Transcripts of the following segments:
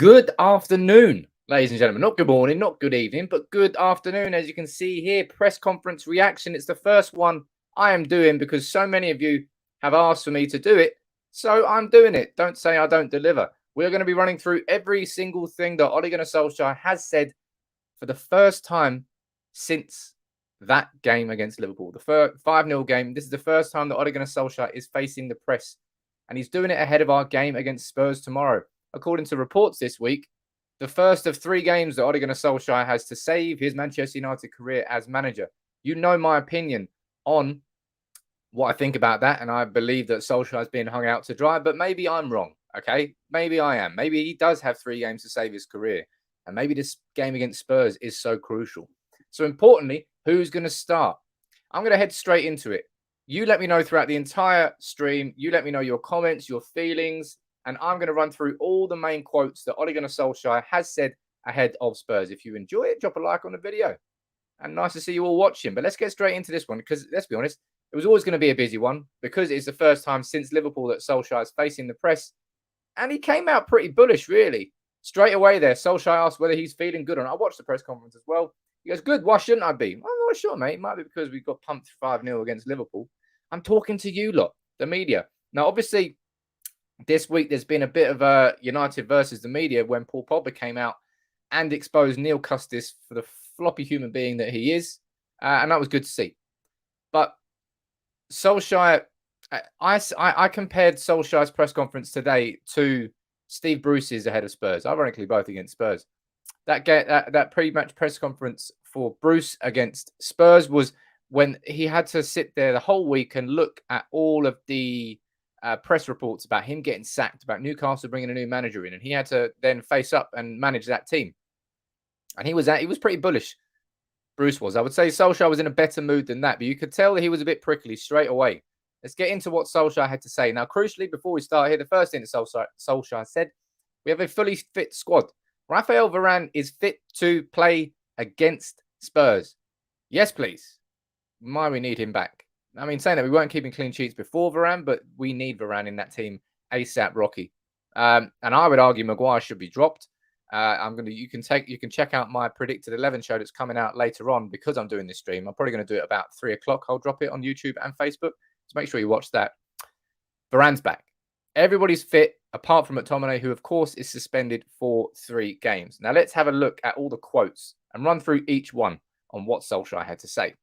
Good afternoon, ladies and gentlemen. Not good morning, not good evening, but good afternoon. As you can see here, press conference reaction. It's the first one I am doing because so many of you have asked for me to do it. So I'm doing it. Don't say I don't deliver. We're going to be running through every single thing that Ole Gunnar Solskjaer has said for the first time since that game against Liverpool. The 5-0 game. This is the first time that Ole Gunnar Solskjaer is facing the press. And he's doing it ahead of our game against Spurs tomorrow. According to reports this week, the first of 3 games that Ole Gunnar Solskjaer has to save his Manchester United career as manager. You know my opinion on what I think about that, and I believe that Solskjaer is being hung out to dry, but maybe I'm wrong, okay? Maybe I am. Maybe he does have 3 games to save his career, and maybe this game against Spurs is so crucial. So importantly, who's going to start? I'm going to head straight into it. You let me know throughout the entire stream. You let me know your comments, your feelings, and I'm going to run through all the main quotes that Ole Gunnar Solskjaer has said ahead of Spurs. If you enjoy it, drop a like on the video. And nice to see you all watching. But let's get straight into this one because, let's be honest, it was always going to be a busy one because it's the first time since Liverpool that Solskjaer is facing the press. And he came out pretty bullish, really. Straight away there, Solskjaer asked whether he's feeling good or not. I watched the press conference as well. He goes, good, why shouldn't I be? I'm not sure, mate. It might be because we got pumped 5-0 against Liverpool. I'm talking to you lot, the media. Now, obviously, this week there's been a bit of a United versus the media when Paul Pogba came out and exposed Neil Custis for the floppy human being that he is. And that was good to see. But Solskjaer, I compared Solskjaer's press conference today to Steve Bruce's ahead of Spurs, ironically both against Spurs. That pre-match press conference for Bruce against Spurs was when he had to sit there the whole week and look at all of the press reports about him getting sacked, about Newcastle bringing a new manager in, and he had to then face up and manage that team. And he was pretty bullish. Bruce was. I would say Solskjaer was in a better mood than that, but you could tell that he was a bit prickly straight away. Let's get into what Solskjaer had to say. Now, crucially, before we start here, the first thing that Solskjaer said, we have a fully fit squad. Raphael Varane is fit to play against Spurs. Yes, please. Why we need him back. I mean, saying that we weren't keeping clean sheets before Varane, but we need Varane in that team ASAP, Rocky. And I would argue Maguire should be dropped. You can check out my predicted 11 show that's coming out later on because I'm doing this stream. I'm probably going to do it about 3 o'clock. I'll drop it on YouTube and Facebook. So make sure you watch that. Varane's back. Everybody's fit apart from McTominay, who of course is suspended for 3 games. Now let's have a look at all the quotes and run through each one on what Solskjaer had to say.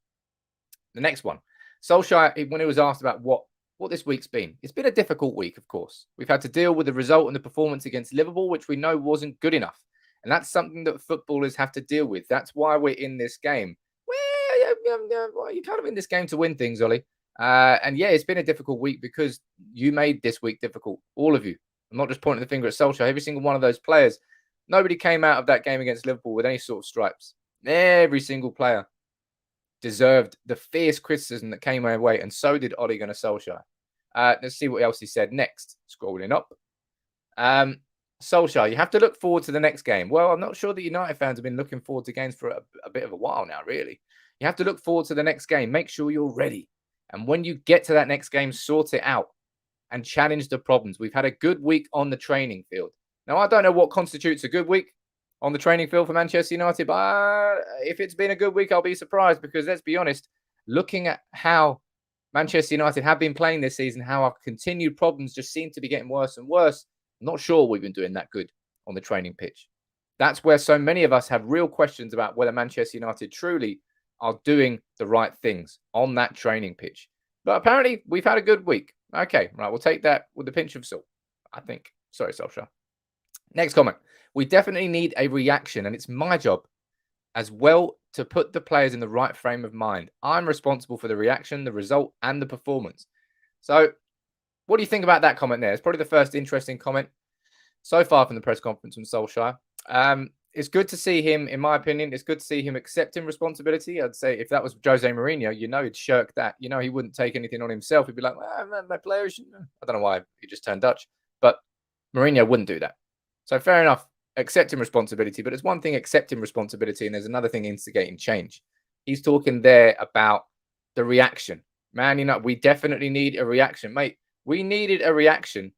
The next one, Solskjaer, when he was asked about what this week's been, it's been a difficult week, of course. We've had to deal with the result and the performance against Liverpool, which we know wasn't good enough. And that's something that footballers have to deal with. That's why we're in this game. Well, you're kind of in this game to win things, Ollie. And yeah, it's been a difficult week because you made this week difficult, all of you. I'm not just pointing the finger at Solskjaer. Every single one of those players, nobody came out of that game against Liverpool with any sort of stripes. Every single player deserved the fierce criticism that came our way, and so did Ole Gunnar Solskjaer. Let's see what else he said next. Scrolling up. Solskjaer, you have to look forward to the next game. Well, I'm not sure that United fans have been looking forward to games for a bit of a while now, really. You have to look forward to the next game. Make sure you're ready. And when you get to that next game, sort it out and challenge the problems. We've had a good week on the training field. Now, I don't know what constitutes a good week on the training field for Manchester United, but if it's been a good week, I'll be surprised because let's be honest, looking at how Manchester United have been playing this season, how our continued problems just seem to be getting worse and worse, I'm not sure we've been doing that good on the training pitch. That's where so many of us have real questions about whether Manchester United truly are doing the right things on that training pitch. But apparently, we've had a good week. Okay, right, we'll take that with a pinch of salt, I think. Sorry, Solskjaer. Next comment. We definitely need a reaction, and it's my job as well to put the players in the right frame of mind. I'm responsible for the reaction, the result, and the performance. So, what do you think about that comment there? It's probably the first interesting comment so far from the press conference from Solskjaer. It's good to see him, in my opinion, it's good to see him accepting responsibility. I'd say if that was Jose Mourinho, he'd shirk that. He wouldn't take anything on himself. He'd be like, my players, I don't know why he just turned Dutch, but Mourinho wouldn't do that. So fair enough, accepting responsibility, but it's one thing accepting responsibility and there's another thing instigating change. He's talking there about the reaction. Man, we definitely need a reaction. Mate, we needed a reaction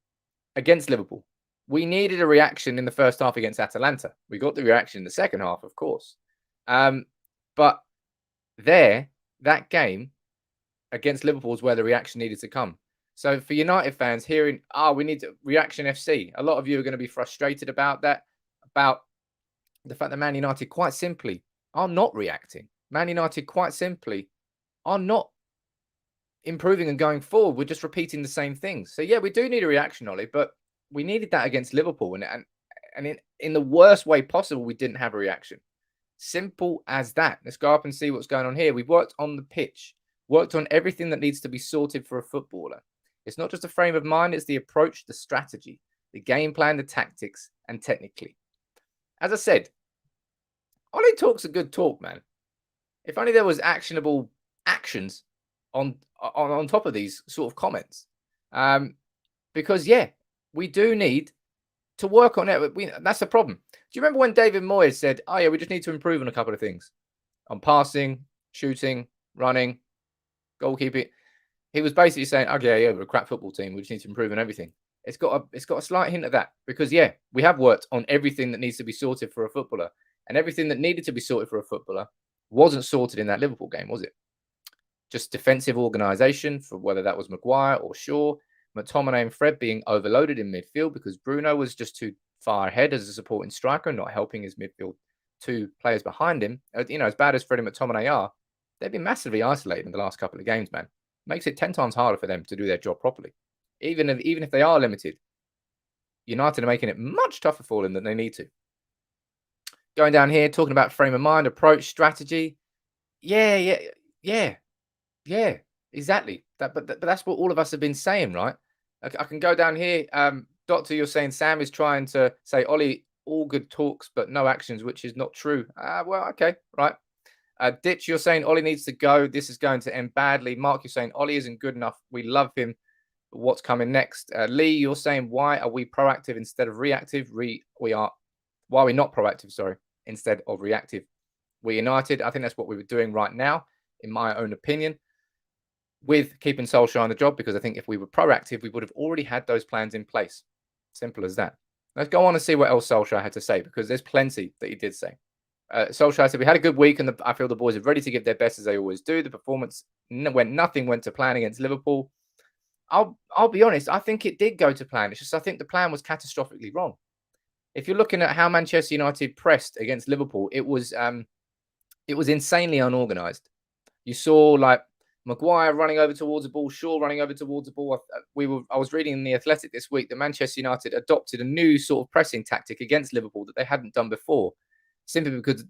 against Liverpool. we needed a reaction in the first half against Atalanta. We got the reaction in the second half, of course. But that game against Liverpool is where the reaction needed to come. So for United fans hearing, we need to reaction FC, a lot of you are going to be frustrated about that, about the fact that Man United quite simply are not reacting. Man United quite simply are not improving and going forward. We're just repeating the same things. So yeah, we do need a reaction, Ollie, but we needed that against Liverpool, and in the worst way possible, we didn't have a reaction. Simple as that. Let's go up and see what's going on here. We've worked on the pitch, worked on everything that needs to be sorted for a footballer. It's not just a frame of mind, it's the approach, the strategy, the game plan, the tactics, and technically. As I said, Ollie talks a good talk, man. If only there was actionable actions on top of these sort of comments. Because, yeah, we do need to work on it. That's the problem. Do you remember when David Moyes said, yeah, we just need to improve on a couple of things? On passing, shooting, running, goalkeeping. He was basically saying, okay, yeah, we're a crap football team. We just need to improve on everything. It's got a slight hint of that. Because, yeah, we have worked on everything that needs to be sorted for a footballer. And everything that needed to be sorted for a footballer wasn't sorted in that Liverpool game, was it? Just defensive organisation, for whether that was Maguire or Shaw, McTominay and Fred being overloaded in midfield because Bruno was just too far ahead as a supporting striker, not helping his midfield two players behind him. As bad as Fred and McTominay are, they've been massively isolated in the last couple of games, man. Makes it 10 times harder for them to do their job properly. Even if they are limited, United are making it much tougher for them than they need to. Going down here, talking about frame of mind, approach, strategy. Yeah, exactly. But that's what all of us have been saying, right? I can go down here. Doctor, you're saying Sam is trying to say, Ollie, all good talks, but no actions, which is not true. Well, okay, right. Ditch, you're saying Ollie needs to go. This is going to end badly. Mark, you're saying Ollie isn't good enough. We love him. But what's coming next? Lee, you're saying, why are we proactive instead of reactive? Why are we not proactive, instead of reactive? We're United. I think that's what we were doing right now, in my own opinion, with keeping Solskjaer on the job, because I think if we were proactive, we would have already had those plans in place. Simple as that. Let's go on and see what else Solskjaer had to say, because there's plenty that he did say. Solskjaer said, we had a good week, and I feel the boys are ready to give their best as they always do. The performance nothing went to plan against Liverpool. I'll be honest, I think it did go to plan. It's just I think the plan was catastrophically wrong. If you're looking at how Manchester United pressed against Liverpool, it was insanely unorganized. You saw like Maguire running over towards the ball, Shaw running over towards the ball. I was reading in The Athletic this week that Manchester United adopted a new sort of pressing tactic against Liverpool that they hadn't done before, simply because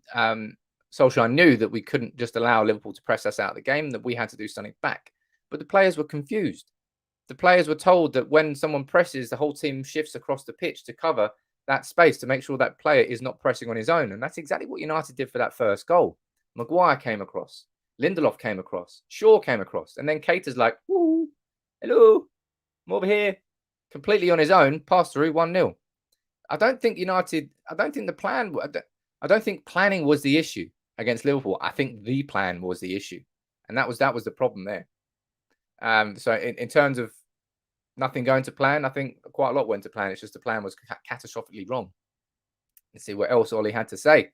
Solskjaer knew that we couldn't just allow Liverpool to press us out of the game, that we had to do something back. But the players were confused. The players were told that when someone presses, the whole team shifts across the pitch to cover that space to make sure that player is not pressing on his own. And that's exactly what United did for that first goal. Maguire came across. Lindelof came across. Shaw came across. And then Keita's like, ooh, hello, I'm over here. Completely on his own, passed through 1-0. I don't think planning was the issue against Liverpool. I think the plan was the issue. And that was the problem there. So in terms of nothing going to plan, I think quite a lot went to plan. It's just the plan was catastrophically wrong. Let's see what else Ollie had to say.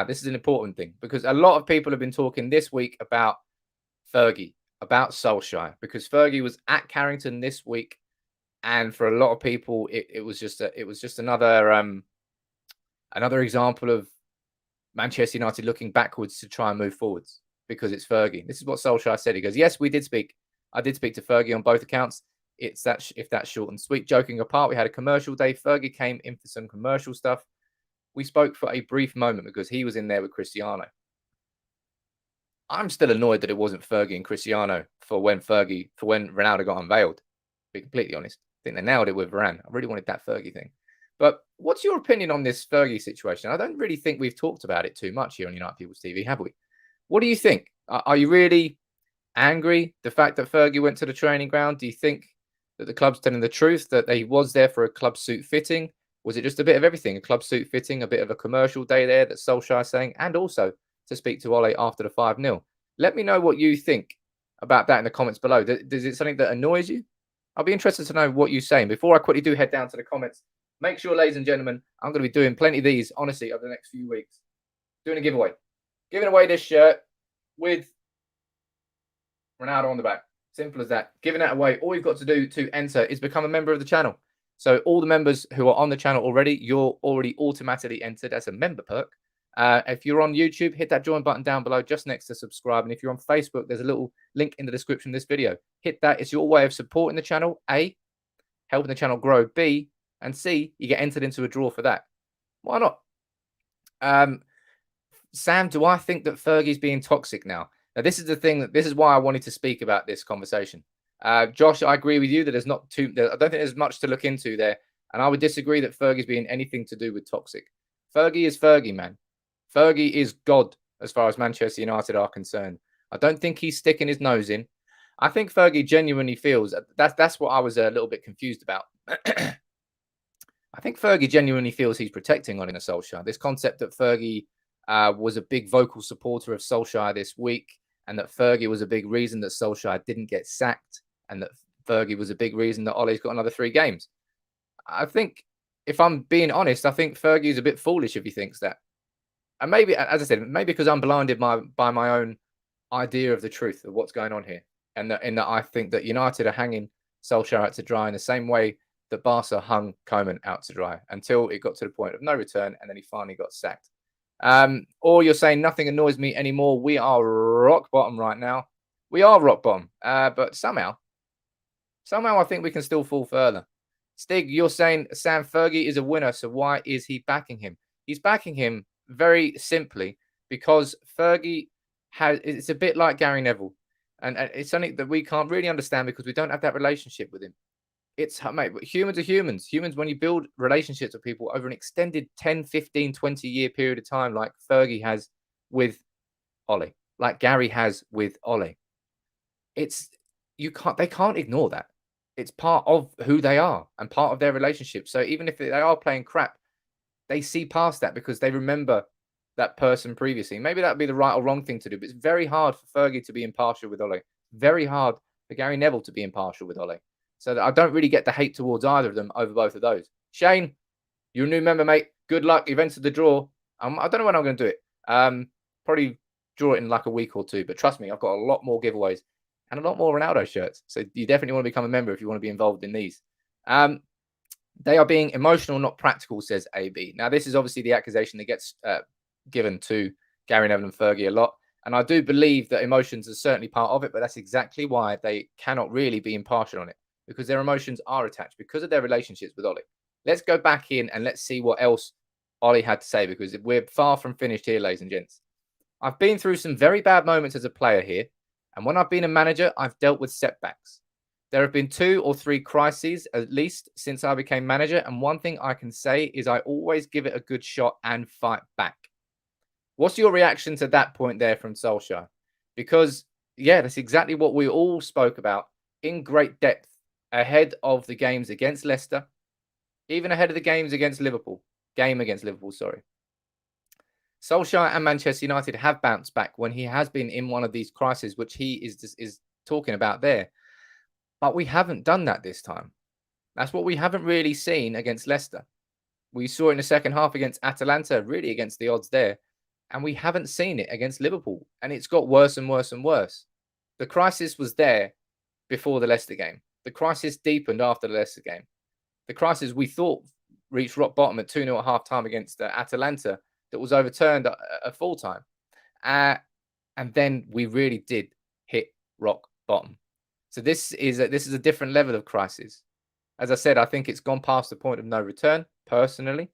This is an important thing, because a lot of people have been talking this week about Fergie, about Solskjaer, because Fergie was at Carrington this week, and for a lot of people, it was just another example of Manchester United looking backwards to try and move forwards because it's Fergie. This is what Solskjaer said. He goes, "Yes, I did speak to Fergie on both accounts. If that's short and sweet. Joking apart, we had a commercial day. Fergie came in for some commercial stuff. We spoke for a brief moment because he was in there with Cristiano." I'm still annoyed that it wasn't Fergie and Cristiano for when Ronaldo got unveiled. To be completely honest, I think they nailed it with Varane. I really wanted that Fergie thing. But what's your opinion on this Fergie situation? I don't really think we've talked about it too much here on United People's TV, have we? What do you think? Are you really angry the fact that Fergie went to the training ground? Do you think that the club's telling the truth, that he was there for a club suit fitting? Was it just a bit of everything? A club suit fitting, a bit of a commercial day there that Solskjaer is saying, and also to speak to Ole after the 5-0. Let me know what you think about that in the comments below. Is it something that annoys you? I'll be interested to know what you say. And before I quickly do head down to the comments, make sure, ladies and gentlemen, I'm going to be doing plenty of these, honestly, over the next few weeks. Doing a giveaway. Giving away this shirt with Ronaldo on the back. Simple as that. Giving that away. All you've got to do to enter is become a member of the channel. So all the members who are on the channel already, you're already automatically entered as a member perk. If you're on YouTube, hit that join button down below just next to subscribe. And if you're on Facebook, there's a little link in the description of this video. Hit that. It's your way of supporting the channel. A, helping the channel grow. B, and C, you get entered into a draw for that. Why not? Sam, do I think that Fergie's being toxic now? Now, this is the thing this is why I wanted to speak about this conversation. Josh, I agree with you that there's not I don't think there's much to look into there. And I would disagree that Fergie's being anything to do with toxic. Fergie is Fergie, man. Fergie is God as far as Manchester United are concerned. I don't think he's sticking his nose in. I think Fergie genuinely feels that's what I was a little bit confused about. I think Fergie genuinely feels he's protecting Ole Gunnar Solskjaer. This concept that Fergie was a big vocal supporter of Solskjaer this week, and that Fergie was a big reason that Solskjaer didn't get sacked, and that Fergie was a big reason that Ole's got another 3 games. I think, if I'm being honest, I think Fergie is a bit foolish if he thinks that. And maybe, as I said, maybe because I'm blinded by my own idea of the truth of what's going on here. And in that I think that United are hanging Solskjaer out to dry in the same way that Barca hung Koeman out to dry until it got to the point of no return, and then he finally got sacked. Or you're saying nothing annoys me anymore. We are rock bottom right now. We are rock bottom. But somehow I think we can still fall further. Stig, you're saying Sam Fergie is a winner, so why is he backing him? He's backing him very simply because Fergie it's a bit like Gary Neville. And it's something that we can't really understand because we don't have that relationship with him. It's, mate, humans are humans. Humans, when you build relationships with people over an extended 10, 15, 20-year period of time, like Fergie has with Ole, like Gary has with Ole, they can't ignore that. It's part of who they are and part of their relationship. So even if they are playing crap, they see past that because they remember that person previously. Maybe that'd be the right or wrong thing to do, but it's very hard for Fergie to be impartial with Ole. Very hard for Gary Neville to be impartial with Ole. So that I don't really get the hate towards either of them over both of those. Shane, you're a new member, mate. Good luck. You've entered the draw. I don't know when I'm going to do it. Probably draw it in like a week or 2. But trust me, I've got a lot more giveaways and a lot more Ronaldo shirts. So you definitely want to become a member if you want to be involved in these. They are being emotional, not practical, says AB. Now, this is obviously the accusation that gets given to Gary Neville and Fergie a lot. And I do believe that emotions are certainly part of it, but that's exactly why they cannot really be impartial on it. Because their emotions are attached because of their relationships with Ole. Let's go back in and let's see what else Ole had to say, because we're far from finished here, ladies and gents. I've been through some very bad moments as a player here, and when I've been a manager, I've dealt with setbacks. There have been 2 or 3 crises, at least, since I became manager, and one thing I can say is I always give it a good shot and fight back. What's your reaction to that point there from Solskjaer? Because, yeah, that's exactly what we all spoke about in great depth ahead of the games against Leicester, even ahead of the games against Liverpool. Solskjaer and Manchester United have bounced back when he has been in one of these crises, which he is talking about there. But we haven't done that this time. That's what we haven't really seen against Leicester. We saw it in the second half against Atalanta, really against the odds there. And we haven't seen it against Liverpool. And it's got worse and worse and worse. The crisis was there before the Leicester game. The crisis deepened after the Leicester game. The crisis we thought reached rock bottom at 2-0 at half-time against Atalanta that was overturned at full-time. And then we really did hit rock bottom. So this is a different level of crisis. As I said, I think it's gone past the point of no return, personally.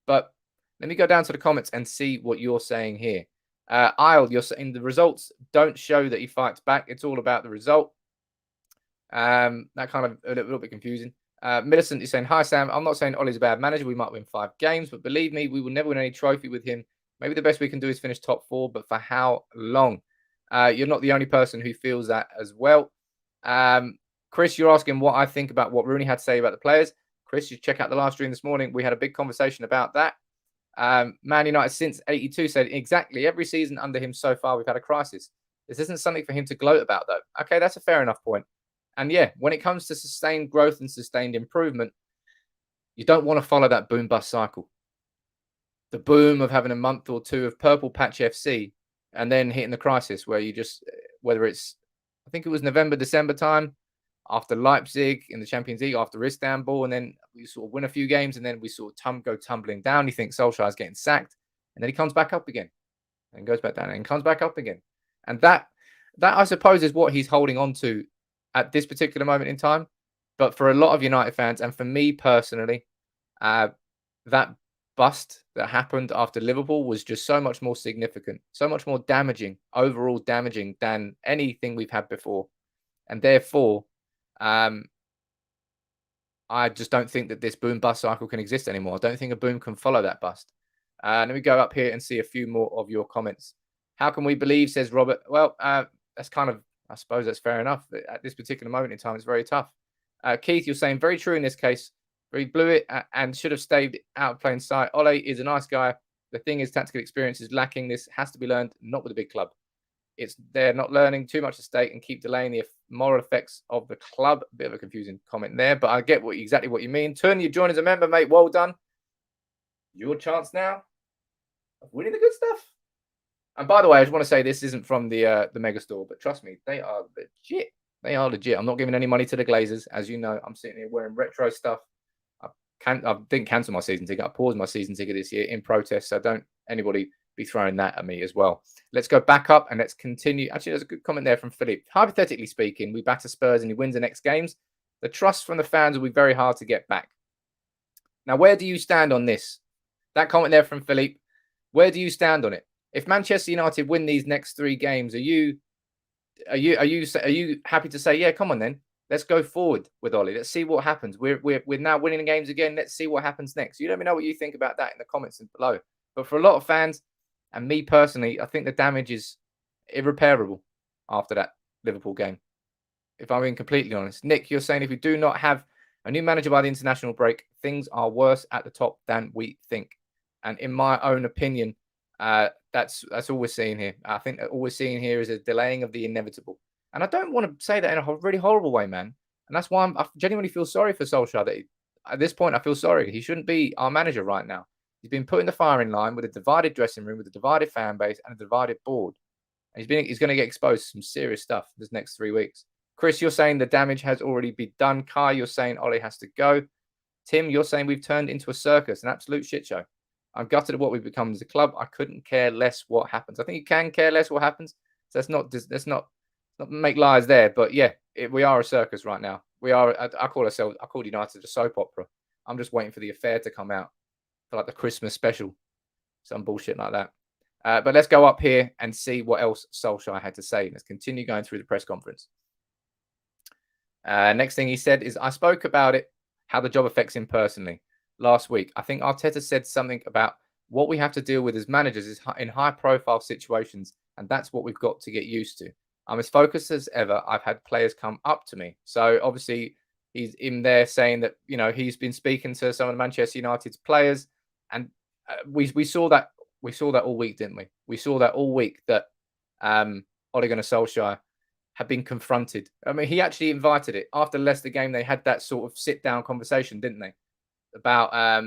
But let me go down to the comments and see what you're saying here. Isle, you're saying the results don't show that he fights back. It's all about the result. That kind of a little bit confusing. Millicent is saying, hi, Sam. I'm not saying Ole's a bad manager. We might win 5 games, but believe me, we will never win any trophy with him. Maybe the best we can do is finish top 4, but for how long? You're not the only person who feels that as well. Chris, you're asking what I think about what Rooney had to say about the players. Chris, you check out the live stream this morning. We had a big conversation about that. Man United since 82 said, exactly, every season under him so far, we've had a crisis. This isn't something for him to gloat about, though. Okay, that's a fair enough point. And yeah, when it comes to sustained growth and sustained improvement, You don't want to follow that boom bust cycle. The boom of having a month or two of purple patch FC and then hitting the crisis where you just, whether it's, I think it was November, December time after Leipzig in the Champions League, after Istanbul, and then we sort of win a few games and then we sort of go tumbling down. You think Solskjaer's getting sacked and then he comes back up again and goes back down and comes back up again. And that I suppose is what he's holding on to at this particular moment in time. But for a lot of United fans, and for me personally, that bust that happened after Liverpool was just so much more significant, so much more damaging, overall damaging than anything we've had before. And therefore, I just don't think that this boom bust cycle can exist anymore. I don't think a boom can follow that bust. Let me go up here and see a few more of your comments. How can we believe, says Robert? Well, that's kind of, I suppose that's fair enough. At this particular moment in time, it's very tough. Keith, you're saying very true in this case. He blew it and should have stayed out of plain sight. Ole is a nice guy. The thing is, tactical experience is lacking. This has to be learned, not with a big club. They're not learning, too much at stake and keep delaying the moral effects of the club. A bit of a confusing comment there, but I get exactly what you mean. Turn, you join as a member, mate. Well done. Your chance now of winning the good stuff. And by the way, I just want to say this isn't from the mega store, but trust me, they are legit. They are legit. I'm not giving any money to the Glazers. As you know, I'm sitting here wearing retro stuff. I didn't cancel my season ticket. I paused my season ticket this year in protest. So don't anybody be throwing that at me as well. Let's go back up and let's continue. Actually, there's a good comment there from Philip. Hypothetically speaking, we batter Spurs and he wins the next games. The trust from the fans will be very hard to get back. Now, where do you stand on this? That comment there from Philippe. Where do you stand on it? If Manchester United win these next 3 games, are you happy to say, yeah, come on then, let's go forward with Ole. Let's see what happens. We're now winning the games again. Let's see what happens next. You let me know what you think about that in the comments below. But for a lot of fans and me personally, I think the damage is irreparable after that Liverpool game. If I'm being completely honest, Nick, you're saying if we do not have a new manager by the international break, things are worse at the top than we think. And in my own opinion, that's all we're seeing here. I think that all we're seeing here is a delaying of the inevitable. And I don't want to say that in a really horrible way, man. And that's why I genuinely feel sorry for Solskjaer. That at this point, I feel sorry. He shouldn't be our manager right now. He's been put in the firing line with a divided dressing room, with a divided fan base, and a divided board. And he's going to get exposed to some serious stuff this next 3 weeks. Chris, you're saying the damage has already been done. Kai, you're saying Ole has to go. Tim, you're saying we've turned into a circus, an absolute shit show. I'm gutted at what we've become as a club. I couldn't care less what happens. I think you can care less what happens. So let's not make lies there. But yeah, we are a circus right now. We are. I call United a soap opera. I'm just waiting for the affair to come out for like the Christmas special, some bullshit like that. But let's go up here and see what else Solskjaer had to say. Let's continue going through the press conference. Next thing he said is, I spoke about it, how the job affects him personally. Last week, I think Arteta said something about what we have to deal with as managers is in high-profile situations, and that's what we've got to get used to. I'm as focused as ever. I've had players come up to me. So obviously, he's in there saying that, you know, he's been speaking to some of Manchester United's players, and we saw that all week, didn't we? We saw that all week that Ole Gunnar Solskjaer had been confronted. I mean, he actually invited it after the Leicester game. They had that sort of sit-down conversation, didn't they? About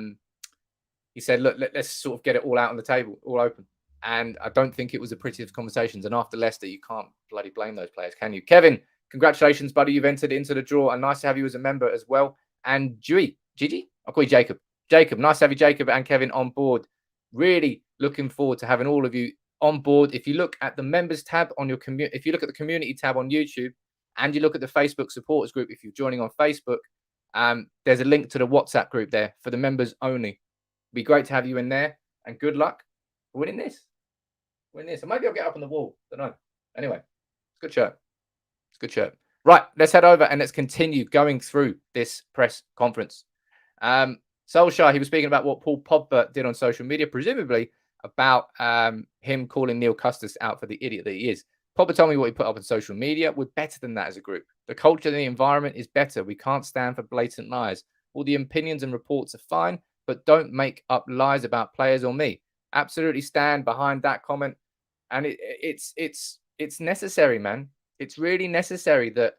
he said, look, let's sort of get it all out on the table, all open. And I don't think it was the prettiest conversations. And after Leicester, you can't bloody blame those players, can you? Kevin, congratulations, buddy. You've entered into the draw, and nice to have you as a member as well. And Gigi, I'll call you Jacob. Jacob, nice to have you, Jacob and Kevin, on board. Really looking forward to having all of you on board. If you look at the members tab on your community, if you look at the community tab on YouTube, and you look at the Facebook supporters group, if you're joining on Facebook, there's a link to the WhatsApp group there for the members only. It'd be great to have you in there, and good luck for winning this. Or maybe I'll get up on the wall. Don't know. Anyway, it's a good shirt. It's a good shirt. Right, let's head over and let's continue going through this press conference. Solskjaer, he was speaking about what Paul Pogba did on social media, presumably about him calling Neil Custis out for the idiot that he is. Pogba told me what he put up on social media. We're better than that as a group. The culture and the environment is better. We can't stand for blatant lies. All the opinions and reports are fine, but don't make up lies about players or me. Absolutely stand behind that comment. And it's necessary, man. It's really necessary that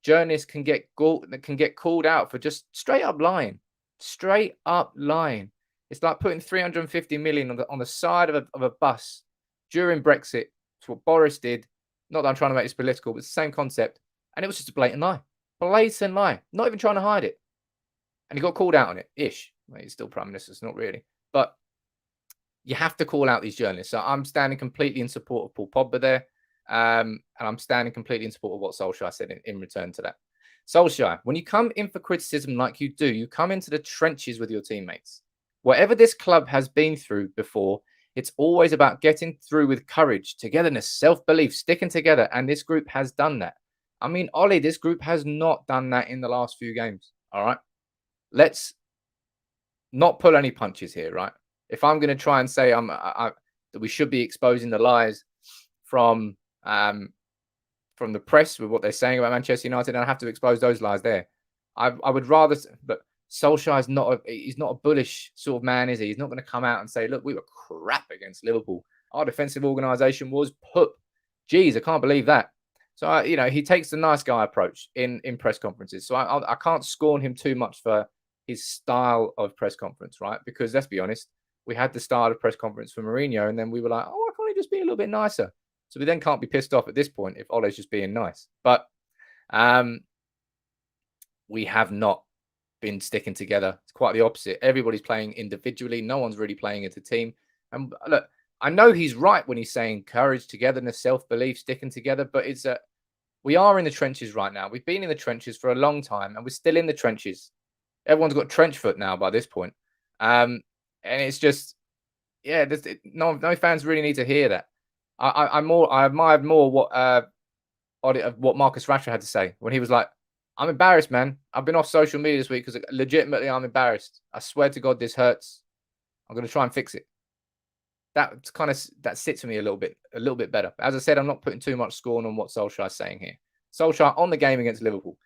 journalists can get called out for just straight up lying. Straight up lying. It's like putting 350 million on the side of a bus during Brexit. It's what Boris did. Not that I'm trying to make this political, but it's the same concept. And it was just a blatant lie. Blatant lie. Not even trying to hide it. And he got called out on it, ish. Well, he's still Prime Minister, it's not really. But you have to call out these journalists. So I'm standing completely in support of Paul Pogba there. And I'm standing completely in support of what Solskjaer said in return to that. Solskjaer, when you come in for criticism like you do, you come into the trenches with your teammates. Whatever this club has been through before, it's always about getting through with courage, togetherness, self-belief, sticking together. And this group has done that. I mean, Ole, this group has not done that in the last few games. All right. Let's not pull any punches here, right? If I'm going to try and say that we should be exposing the lies from the press with what they're saying about Manchester United, and I have to expose those lies there. I would rather, but Solskjaer he's not a bullish sort of man, is he? He's not going to come out and say, look, we were crap against Liverpool. Our defensive organisation was poop. Geez, I can't believe that. So, he takes the nice guy approach in press conferences. So I can't scorn him too much for his style of press conference, right? Because let's be honest, we had the style of press conference for Mourinho, and then we were like, oh, why can't he just be a little bit nicer? So we then can't be pissed off at this point if Ole's just being nice. But we have not been sticking together. It's quite the opposite. Everybody's playing individually. No one's really playing as a team. And look, I know he's right when he's saying courage, togetherness, self-belief, sticking together. But we are in the trenches right now. We've been in the trenches for a long time, and we're still in the trenches. Everyone's got trench foot now by this point. And it's just, yeah, no fans really need to hear that. I admired more what Marcus Rashford had to say when he was like, I'm embarrassed, man. I've been off social media this week because legitimately I'm embarrassed. I swear to God, this hurts. I'm going to try and fix it. That sits with me a little bit better. As I said, I'm not putting too much scorn on what Solskjaer's saying here. Solskjaer on the game against Liverpool.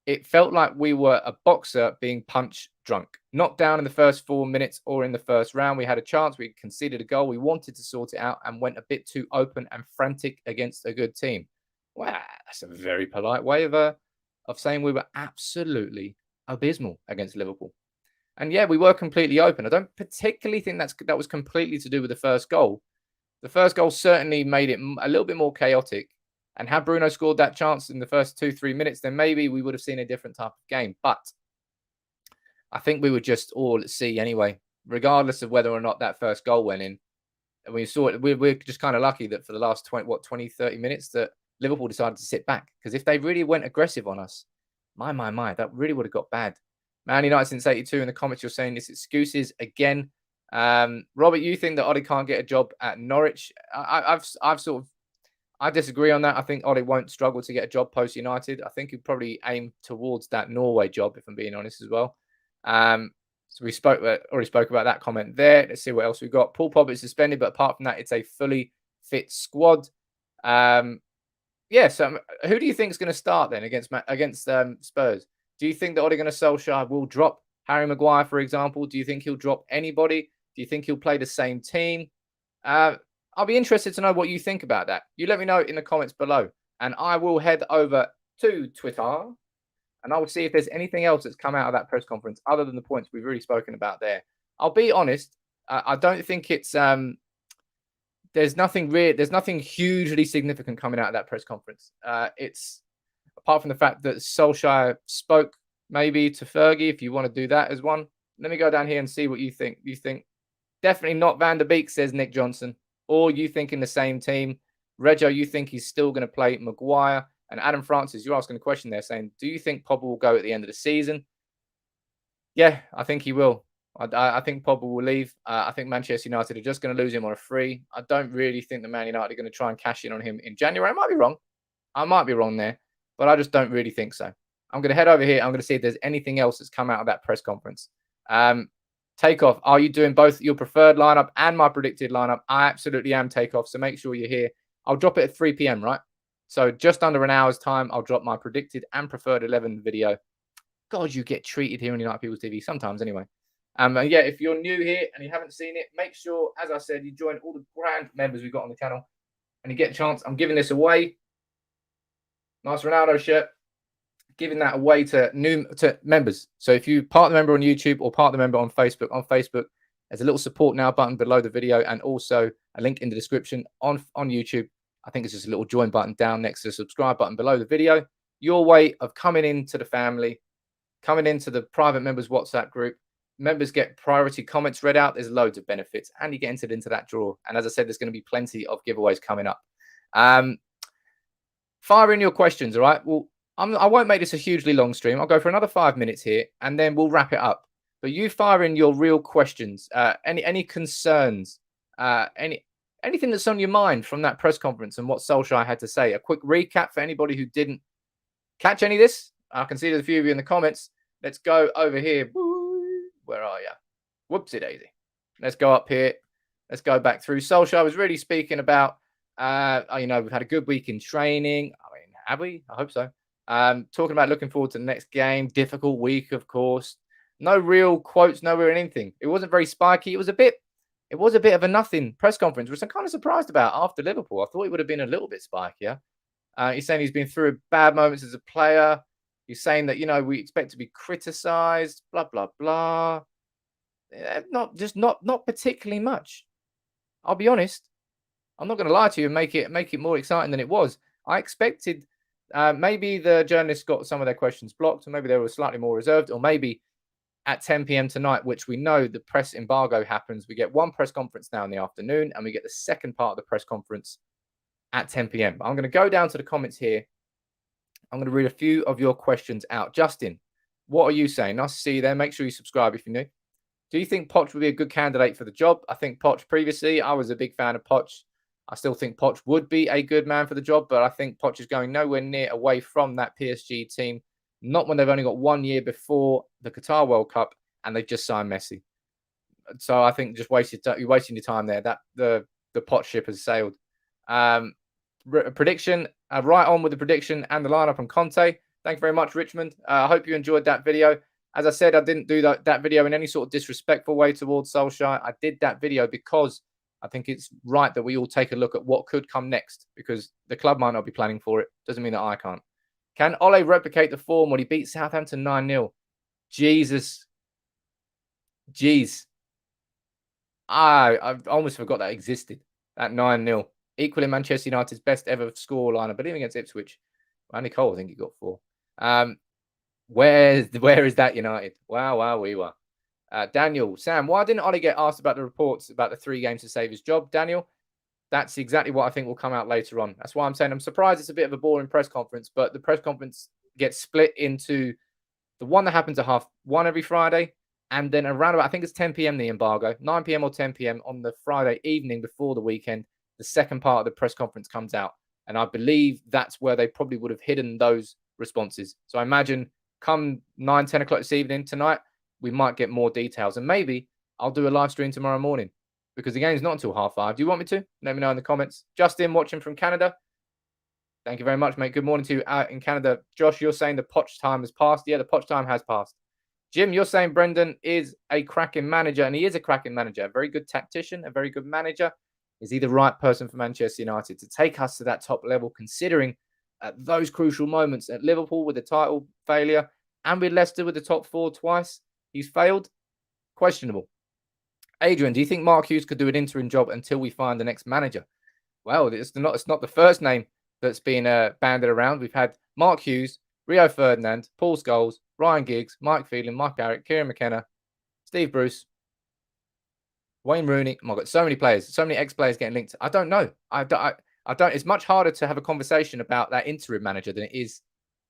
It felt like we were a boxer being punch drunk. Knocked down in the first 4 minutes or in the first round. We had a chance. We conceded a goal. We wanted to sort it out and went a bit too open and frantic against a good team. Wow, that's a very polite way of saying we were absolutely abysmal against Liverpool. And yeah, we were completely open. I don't particularly think that was completely to do with the first goal. The first goal certainly made it a little bit more chaotic. And had Bruno scored that chance in the first 2-3 minutes, then maybe we would have seen a different type of game. But I think we would just all see anyway, regardless of whether or not that first goal went in. And we saw it. We're just kind of lucky that for the last 20, 30 minutes that Liverpool decided to sit back. Because if they really went aggressive on us, my, that really would have got bad. Man United since 82 in the comments, you're saying this excuses again. Robert, you think that Ole can't get a job at Norwich? I disagree on that. I think Ole won't struggle to get a job post United. I think he'll probably aim towards that Norway job, if I'm being honest as well. So we already spoke about that comment there. Let's see what else we've got. Paul Pogba is suspended, but apart from that, it's a fully fit squad. So who do you think is going to start then against Spurs? Do you think that Ole Gunnar Solskjaer will drop Harry Maguire, for example? Do you think he'll drop anybody? Do you think he'll play the same team? I'll be interested to know what you think about that. You let me know in the comments below. And I will head over to Twitter and I will see if there's anything else that's come out of that press conference other than the points we've really spoken about there. I'll be honest. I don't think it's there's nothing hugely significant coming out of that press conference. It's apart from the fact that Solskjaer spoke maybe to Fergie, if you want to do that as one. Let me go down here and see what you think. You think definitely not Van der Beek, says Nick Johnson. Or you think in the same team. Rego, you think he's still going to play Maguire. And Adam Francis, you're asking a question there saying, do you think Pogba will go at the end of the season? Yeah, I think he will. I think Pogba will leave. I think Manchester United are just going to lose him on a free. I don't really think the Man United are going to try and cash in on him in January. I might be wrong. I might be wrong there. But I just don't really think so. I'm going to head over here. I'm going to see if there's anything else that's come out of that press conference. Takeoff, are you doing both your preferred lineup and my predicted lineup? I absolutely am, Takeoff. So make sure you're here. I'll drop it at 3 p.m., right? So just under an hour's time, I'll drop my predicted and preferred 11 video. God, you get treated here on United People's TV sometimes anyway. And yeah, if you're new here and you haven't seen it, make sure, as I said, you join all the grand members we've got on the channel and you get a chance. I'm giving this away. Nice Ronaldo shirt. giving that away to members. So if you partner member on YouTube or partner member on Facebook, there's a little support now button below the video and also a link in the description on YouTube. I think it's just a little join button down next to the subscribe button below the video. Your way of coming into the family, coming into the private members WhatsApp group. Members get priority comments read out. There's loads of benefits and you get entered into that draw. And as I said, there's going to be plenty of giveaways coming up. Fire in your questions, all right? Well, I won't make this a hugely long stream. I'll go for another 5 minutes here and then we'll wrap it up. But you fire in your real questions, any concerns, anything that's on your mind from that press conference and what Solskjaer had to say. A quick recap for anybody who didn't catch any of this. I can see there's a few of you in the comments. Let's go over here. Where are you? Whoopsie daisy. Let's go up here. Let's go back through. Solskjaer was really speaking about, we've had a good week in training. I mean, have we? I hope so. Talking about looking forward to the next game. Difficult week, of course. No real quotes, no real anything. It wasn't very spiky. It was a bit of a nothing press conference, which I'm kind of surprised about after Liverpool. I thought it would have been a little bit spikier. He's saying he's been through bad moments as a player. He's saying that, we expect to be criticised, blah, blah, blah. Not particularly much. I'll be honest. I'm not going to lie to you and make it more exciting than it was. I expected maybe the journalists got some of their questions blocked, or maybe they were slightly more reserved, or maybe at 10 p.m. tonight, which we know the press embargo happens, we get one press conference now in the afternoon, and we get the second part of the press conference at 10 p.m. I'm going to go down to the comments here. I'm going to read a few of your questions out. Justin, what are you saying? Nice to see you there. Make sure you subscribe if you're new. Do you think Poch would be a good candidate for the job? I think Poch previously, I was a big fan of Poch. I still think Poch would be a good man for the job, but I think Poch is going nowhere near away from that PSG team. Not when they've only got 1 year before the Qatar World Cup and they've just signed Messi. So I think just you're wasting your time there. That the Poch ship has sailed. Prediction, right on with the prediction and the lineup on Conte. Thank you very much, Richmond. I hope you enjoyed that video. As I said, I didn't do that video in any sort of disrespectful way towards Solskjaer. I did that video because I think it's right that we all take a look at what could come next, because the club might not be planning for it. Doesn't mean that I can't. Can Ole replicate the form when he beat Southampton 9-0? Jesus. Jeez. I almost forgot that existed. That 9-0. Equaling Manchester United's best ever scoreline, I believe, against Ipswich. Andy Cole, I think he got 4. Where is that United? Wow, we were. Daniel, Sam, why didn't Ole get asked about the reports about the 3 games to save his job? Daniel, that's exactly what I think will come out later on. That's why I'm saying I'm surprised it's a bit of a boring press conference, but the press conference gets split into the one that happens at 1:30 every Friday, and then around about, I think it's 10 p.m. the embargo, 9 p.m. or 10 p.m. on the Friday evening before the weekend. The second part of the press conference comes out. And I believe that's where they probably would have hidden those responses. So I imagine come 9, 10 o'clock this evening tonight, we might get more details. And maybe I'll do a live stream tomorrow morning because the game's not until 5:30. Do you want me to? Let me know in the comments. Justin, watching from Canada. Thank you very much, mate. Good morning to you out in Canada. Josh, you're saying the Poch time has passed. Yeah, the Poch time has passed. Jim, you're saying Brendan is a cracking manager, and he is a cracking manager. A very good tactician, a very good manager. Is he the right person for Manchester United to take us to that top level, considering at those crucial moments at Liverpool with the title failure and with Leicester with the top 4 twice? He's failed. Questionable. Adrian, do you think Mark Hughes could do an interim job until we find the next manager? Well, it's not the first name that's been banded around. We've had Mark Hughes, Rio Ferdinand, Paul Scholes, Ryan Giggs, Mike Phelan, Mike Garrett, Kieran McKenna, Steve Bruce, Wayne Rooney. Oh my God, so many players, so many ex-players getting linked. I don't know. I don't. It's much harder to have a conversation about that interim manager than it is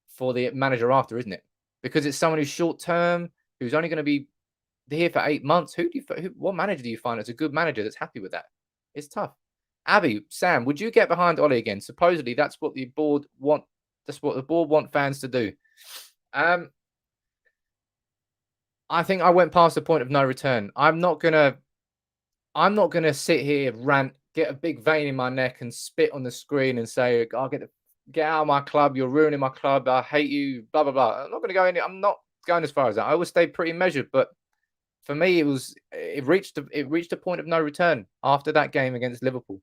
for the manager after, isn't it? Because it's someone who's short-term, who's only going to be here for 8 months. What manager do you find that's a good manager that's happy with that? It's tough. Abby, Sam, would you get behind Ole again? Supposedly, that's what the board want. That's what the board want fans to do. I think I went past the point of no return. I'm not gonna sit here, rant, get a big vein in my neck, and spit on the screen and say, "I'll get out of my club. You're ruining my club. I hate you." Blah blah blah. I'm not going to go in. I'm not going as far as that. I always stay pretty measured. But for me, it reached a point of no return after that game against Liverpool,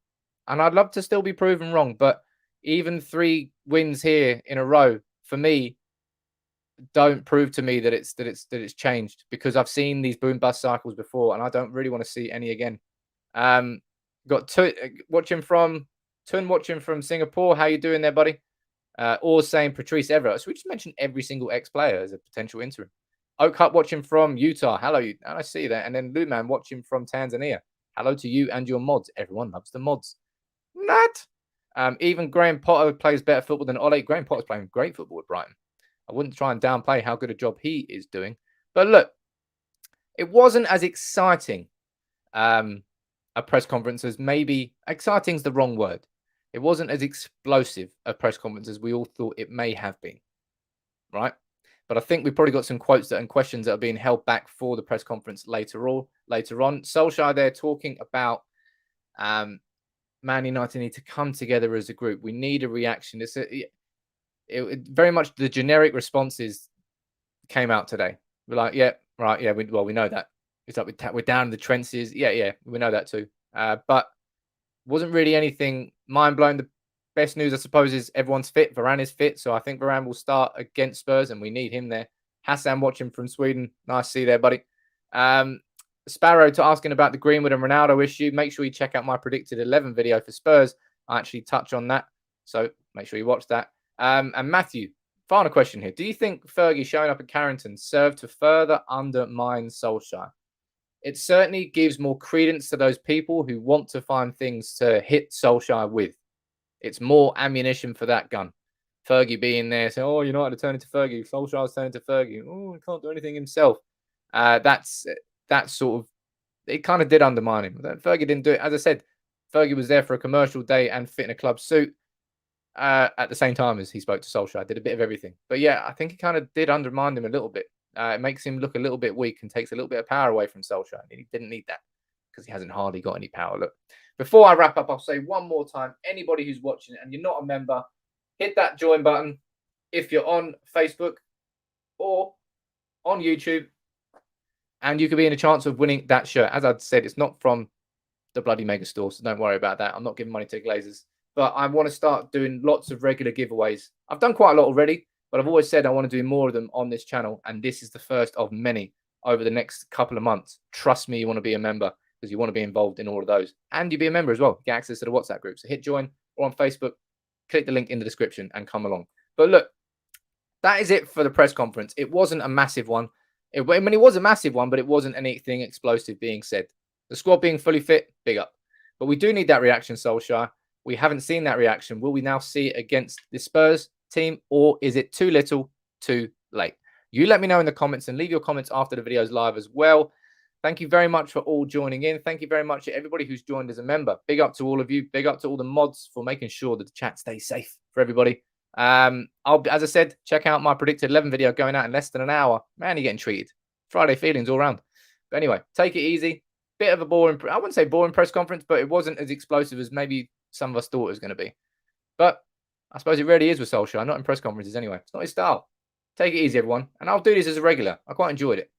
and I'd love to still be proven wrong. But even 3 wins here in a row for me don't prove to me that it's changed, because I've seen these boom bust cycles before, and I don't really want to see any again. Got watching from Tun watching from Singapore. How you doing there, buddy? Or saying Patrice Everett. So we just mentioned every single ex-player as a potential interim. Oak Hut watching from Utah. Hello, you. I see that. And then Luman watching from Tanzania. Hello to you and your mods. Everyone loves the mods. Not. Even Graham Potter plays better football than Ole. Graham Potter's playing great football with Brighton. I wouldn't try and downplay how good a job he is doing. But look, it wasn't as exciting a press conference as maybe exciting is the wrong word. It wasn't as explosive a press conference as we all thought it may have been, right? But I think we've probably got some quotes and questions that are being held back for the press conference later on. Solskjaer there talking about Man United need to come together as a group. We need a reaction. It very much the generic responses came out today. We're like, yeah, right, yeah, we know that. It's like we're down in the trenches. Yeah, we know that too. But wasn't really anything mind-blowing. The best news, I suppose, is everyone's fit. Varane is fit, so I think Varane will start against Spurs, and we need him there. Hassan watching from Sweden. Nice to see you there, buddy. Sparrow to asking about the Greenwood and Ronaldo issue. Make sure you check out my predicted 11 video for Spurs. I actually touch on that, so make sure you watch that. And Matthew, final question here. Do you think Fergie showing up at Carrington served to further undermine Solskjaer? It certainly gives more credence to those people who want to find things to hit Solskjaer with. It's more ammunition for that gun. Fergie being there saying, oh, United are turning to Fergie. Solskjaer's turning to Fergie. Oh, he can't do anything himself. That's sort of, it kind of did undermine him. Fergie didn't do it. As I said, Fergie was there for a commercial day and fit in a club suit at the same time as he spoke to Solskjaer. Did a bit of everything. But yeah, I think it kind of did undermine him a little bit. It makes him look a little bit weak and takes a little bit of power away from Solskjaer. He didn't need that because he hasn't hardly got any power. Look, before I wrap up, I'll say one more time, anybody who's watching it and you're not a member, hit that join button if you're on Facebook or on YouTube, and you could be in a chance of winning that shirt. As I said, it's not from the bloody mega store, so don't worry about that. I'm not giving money to Glazers, but I want to start doing lots of regular giveaways. I've done quite a lot already, but I've always said I want to do more of them on this channel, and this is the first of many over the next couple of months. Trust me, you want to be a member because you want to be involved in all of those. And you be a member as well. Get access to the WhatsApp group. So hit join or on Facebook, click the link in the description and come along. But look, that is it for the press conference. It wasn't a massive one. It was a massive one, but it wasn't anything explosive being said. The squad being fully fit, big up. But we do need that reaction, Solskjaer. We haven't seen that reaction. Will we now see it against the Spurs team, or is it too little, too late? You let me know in the comments, and leave your comments after the video's live as well. Thank you very much for all joining in. Thank you very much to everybody who's joined as a member. Big up to all of you. Big up to all the mods for making sure that the chat stays safe for everybody. As I said, check out my predicted 11 video going out in less than an hour. Man, you're getting treated. Friday feelings all around. But anyway, take it easy. Bit of a boring, I wouldn't say boring press conference, but it wasn't as explosive as maybe some of us thought it was going to be. But I suppose it really is with Solskjaer, not in press conferences anyway. It's not his style. Take it easy, everyone. And I'll do this as a regular. I quite enjoyed it.